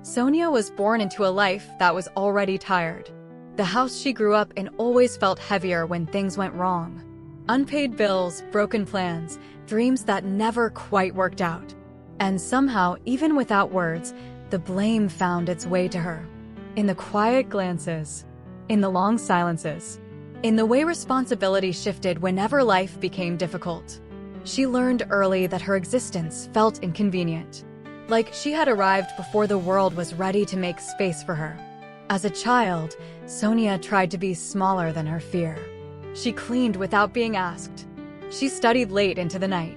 Sonia was born into a life that was already tired. The house she grew up in always felt heavier when things went wrong. Unpaid bills, broken plans, dreams that never quite worked out. And somehow, even without words, the blame found its way to her. In the quiet glances, in the long silences, in the way responsibility shifted whenever life became difficult. She learned early that her existence felt inconvenient. Like she had arrived before the world was ready to make space for her. As a child, Sonia tried to be smaller than her fear. She cleaned without being asked. She studied late into the night.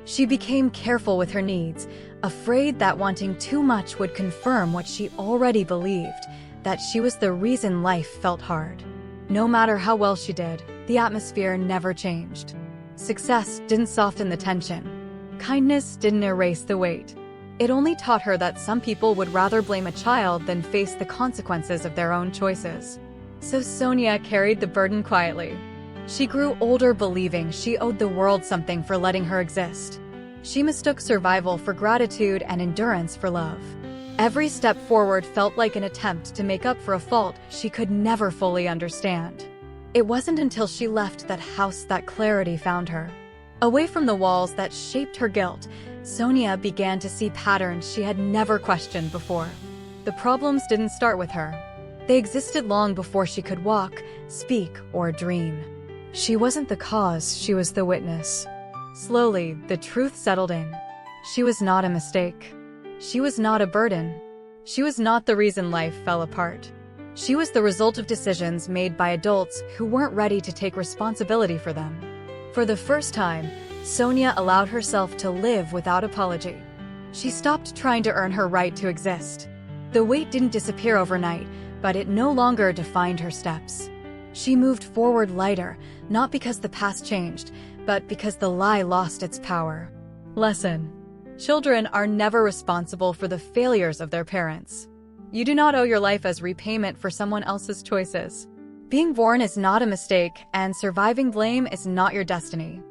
She became careful with her needs, afraid that wanting too much would confirm what she already believed, that she was the reason life felt hard. No matter how well she did, the atmosphere never changed. Success didn't soften the tension. Kindness didn't erase the weight. It only taught her that some people would rather blame a child than face the consequences of their own choices. So Sonia carried the burden quietly. She grew older believing she owed the world something for letting her exist. She mistook survival for gratitude and endurance for love. Every step forward felt like an attempt to make up for a fault she could never fully understand. It wasn't until she left that house that clarity found her. Away from the walls that shaped her guilt, Sonia began to see patterns she had never questioned before. The problems didn't start with her. They existed long before she could walk, speak, or dream. She wasn't the cause, she was the witness. Slowly, the truth settled in. She was not a mistake. She was not a burden. She was not the reason life fell apart. She was the result of decisions made by adults who weren't ready to take responsibility for them. For the first time, Sonia allowed herself to live without apology. She stopped trying to earn her right to exist. The weight didn't disappear overnight, but it no longer defined her steps. She moved forward lighter, not because the past changed, but because the lie lost its power. Lesson: children are never responsible for the failures of their parents. You do not owe your life as repayment for someone else's choices. Being born is not a mistake, and surviving blame is not your destiny.